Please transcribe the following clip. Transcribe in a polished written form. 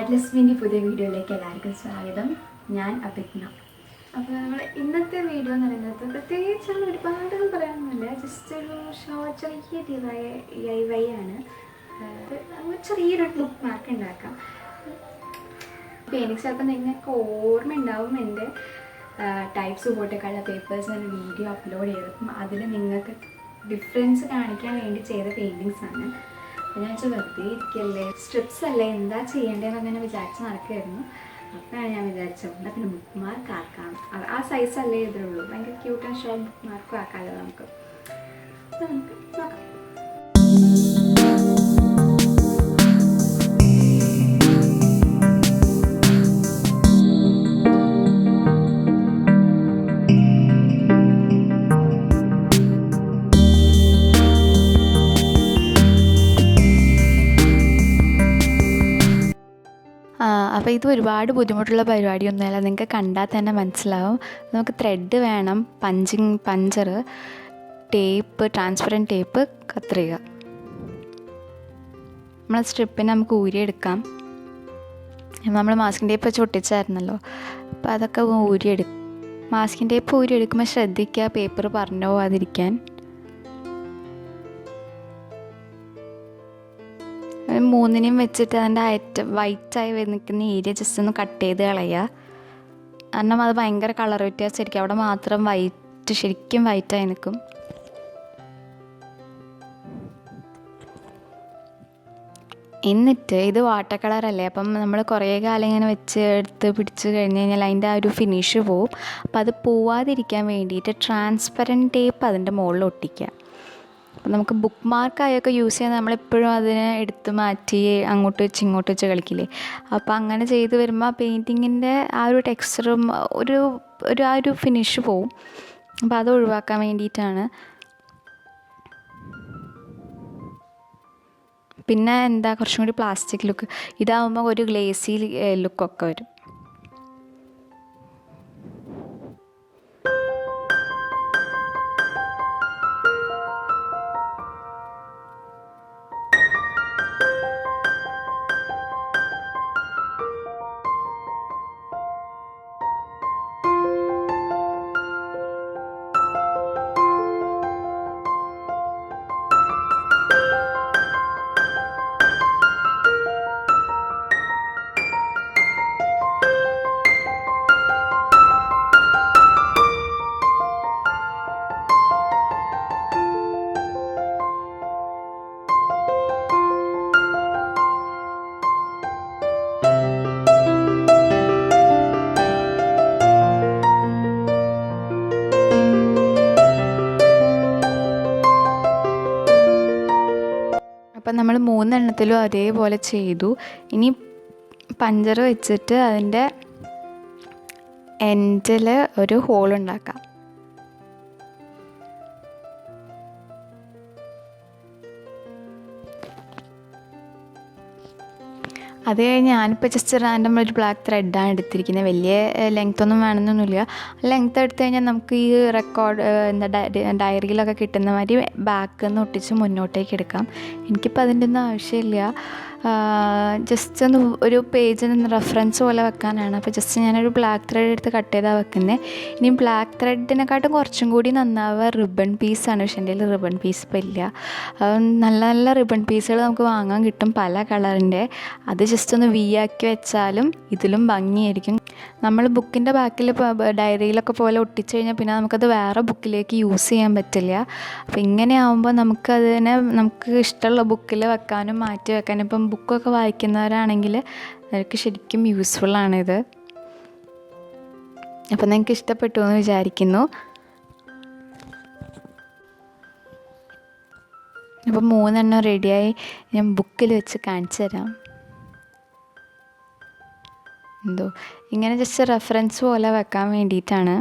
ആറ്റ്ലസ്മിൻ്റെ പുതിയ വീഡിയോയിലേക്ക് എല്ലാവർക്കും സ്വാഗതം. ഞാൻ അഭിജ്ഞ. അപ്പോൾ നമ്മൾ ഇന്നത്തെ വീഡിയോ എന്ന് പറയുന്നത് പ്രത്യേകിച്ച് ഒരുപാടൊന്നും പറയാനൊന്നുമില്ല, ജസ്റ്റ് ഒരു ചെറിയ DIY ആണ്. ചെറിയൊരു ബുക്ക് മാർക്ക് ഉണ്ടാക്കാം. എനിക്ക് ചിലപ്പോൾ നിങ്ങൾക്ക് ഓർമ്മയുണ്ടാവും എൻ്റെ ടൈപ്സ് പോട്ടേക്കാളുള്ള പേപ്പേഴ്സ് ഒരു വീഡിയോ അപ്ലോഡ് ചെയ്തപ്പം അതിൽ നിങ്ങൾക്ക് ഡിഫറൻസ് കാണിക്കാൻ വേണ്ടി ചെയ്ത പെയിൻറ്റിങ്സ് ആണ്. അപ്പോൾ ഞാൻ വെറുതെ ഇരിക്കല്ലേ, സ്ട്രിപ്സ് അല്ലേ, എന്താ ചെയ്യേണ്ടതെന്ന് അങ്ങനെ വിചാരിച്ച് നടക്കുമായിരുന്നു. അപ്പോഴാണ് ഞാൻ വിചാരിച്ചത് പിന്നെ ബുക്ക് മാർക്ക് ആക്കാം. ആ സൈസ് അല്ലേ ഇതിലുള്ളൂ, ഭയങ്കര ക്യൂട്ട് ആൻഡ് ഷോർട്ട് ബുക്ക് മാർക്കും ആക്കാമല്ലോ നമുക്ക്. അപ്പോൾ നമുക്ക് നോക്കാം. അപ്പോൾ ഇത് ഒരുപാട് ബുദ്ധിമുട്ടുള്ള പരിപാടിയൊന്നുമല്ല, നിങ്ങൾക്ക് കണ്ടാൽ തന്നെ മനസ്സിലാവും. നമുക്ക് ത്രെഡ് വേണം, പഞ്ചർ, ടേപ്പ്, ട്രാൻസ്പെറൻറ്റ് ടേപ്പ്, കത്രിക. നമ്മളെ സ്ട്രിപ്പിനെ നമുക്ക് ഊരിയെടുക്കാം. നമ്മൾ മാസ്കിൻ ടേപ്പ് വെച്ച് ഒട്ടിച്ചായിരുന്നല്ലോ, അപ്പോൾ അതൊക്കെ ഊരിയെടുക്കും. മാസ്കിൻ ടേപ്പ് ഊരിയെടുക്കുമ്പോൾ ശ്രദ്ധിക്കുക പേപ്പർ പറഞ്ഞു പോകാതിരിക്കാൻ. മൂന്നിനെയും വെച്ചിട്ട് അതിൻ്റെ വൈറ്റായി നിൽക്കുന്ന ഏരിയ ജസ്റ്റ് ഒന്ന് കട്ട് ചെയ്ത് കളയുക. കാരണം അത് ഭയങ്കര കളർ വ്യത്യാസമായിരിക്കും, അവിടെ മാത്രം വൈറ്റ്, ശരിക്കും വൈറ്റായി നിൽക്കും. എന്നിട്ട് ഇത് വാട്ടർ കളറല്ലേ, അപ്പം നമ്മൾ കുറേ കാലം ഇങ്ങനെ വെച്ച് എടുത്ത് പിടിച്ച് കഴിഞ്ഞ് കഴിഞ്ഞാൽ അതിൻ്റെ ആ ഒരു ഫിനിഷ് പോവും. അപ്പം അത് പോവാതിരിക്കാൻ വേണ്ടിയിട്ട് ട്രാൻസ്പെറൻറ്റ് ടേപ്പ് അതിൻ്റെ മുകളിൽ ഒട്ടിക്കുക. അപ്പം നമുക്ക് ബുക്ക് മാർക്കായൊക്കെ യൂസ് ചെയ്യാൻ നമ്മളെപ്പോഴും അതിനെ എടുത്ത് മാറ്റി അങ്ങോട്ട് വെച്ച് ഇങ്ങോട്ട് വെച്ച് കളിക്കില്ലേ. അപ്പോൾ അങ്ങനെ ചെയ്ത് വരുമ്പോൾ ആ പെയിൻറ്റിങ്ങിൻ്റെ ആ ഒരു ടെക്സ്ചറും ആ ഒരു ഫിനിഷ് പോവും. അപ്പോൾ അത് ഒഴിവാക്കാൻ വേണ്ടിയിട്ടാണ്. പിന്നെ കുറച്ചും കൂടി പ്ലാസ്റ്റിക് ലുക്ക്, ഇതാകുമ്പോൾ ഒരു ഗ്ലേസി ലുക്കൊക്കെ വരും. അപ്പം നമ്മൾ 3 എണ്ണത്തിലും അതേപോലെ ചെയ്തു. ഇനി പഞ്ചർ വെച്ചിട്ട് അതിൻ്റെ എൻഡിൽ ഒരു ഹോളുണ്ടാക്കാം. അത് കഴിഞ്ഞ് ഞാനിപ്പോൾ ജസ്റ്റ് റാൻഡം ഒരു ബ്ലാക്ക് ത്രെഡാണ് എടുത്തിരിക്കുന്നത്. വലിയ ലെങ്ത്തൊന്നും വേണമെന്നൊന്നുമില്ല. ലെങ്ത്ത് എടുത്തു കഴിഞ്ഞാൽ നമുക്ക് ഈ ഡയറിയിലൊക്കെ കിട്ടുന്ന മാതിരി ബാക്കിൽ നിന്ന് ഒട്ടിച്ച് മുന്നോട്ടേക്ക് എടുക്കാം. എനിക്കിപ്പോൾ അതിൻ്റെ ഒന്നും ആവശ്യമില്ല, ജസ്റ്റ് ഒന്ന് ഒരു പേജിന് റെഫറൻസ് പോലെ വെക്കാനാണ്. അപ്പോൾ ജസ്റ്റ് ഞാനൊരു ബ്ലാക്ക് ത്രെഡ് എടുത്ത് കട്ട് ചെയ്താണ് വെക്കുന്നത്. ഇനി ബ്ലാക്ക് ത്രെഡിനെക്കാട്ടും കുറച്ചും കൂടി നന്നാവുക റിബൺ പീസാണ്. പക്ഷേ എൻ്റെ കയ്യിൽ റിബൺ പീസ് ഇപ്പോൾ ഇല്ല. നല്ല നല്ല റിബൺ പീസുകൾ നമുക്ക് വാങ്ങാൻ കിട്ടും പല കളറിൻ്റെ. അത് ജസ്റ്റ് ഒന്ന് ആക്കി വെച്ചാലും ഇതിലും ഭംഗിയായിരിക്കും. നമ്മൾ ബുക്കിൻ്റെ ബാക്കിൽ ഡയറിയിലൊക്കെ പോലെ ഒട്ടിച്ച് കഴിഞ്ഞാൽ പിന്നെ നമുക്കത് വേറെ ബുക്കിലേക്ക് യൂസ് ചെയ്യാൻ പറ്റില്ല. അപ്പോൾ ഇങ്ങനെ ആകുമ്പോൾ നമുക്ക് ഇഷ്ടമുള്ള ബുക്കിൽ വെക്കാനും മാറ്റി വെക്കാനും. ഇപ്പം ബുക്കൊക്കെ വായിക്കുന്നവരാണെങ്കിൽ അവർക്ക് ശരിക്കും യൂസ്ഫുള്ളാണിത്. അപ്പം നിങ്ങൾക്ക് ഇഷ്ടപ്പെട്ടു എന്ന് വിചാരിക്കുന്നു. അപ്പം 3 എണ്ണം റെഡിയായി. ഞാൻ ബുക്കിൽ വെച്ച് കാണിച്ചു തരാം. ഇങ്ങനെ ജസ്റ്റ് റെഫറൻസ് പോലെ വെക്കാൻ വേണ്ടിയിട്ടാണ്.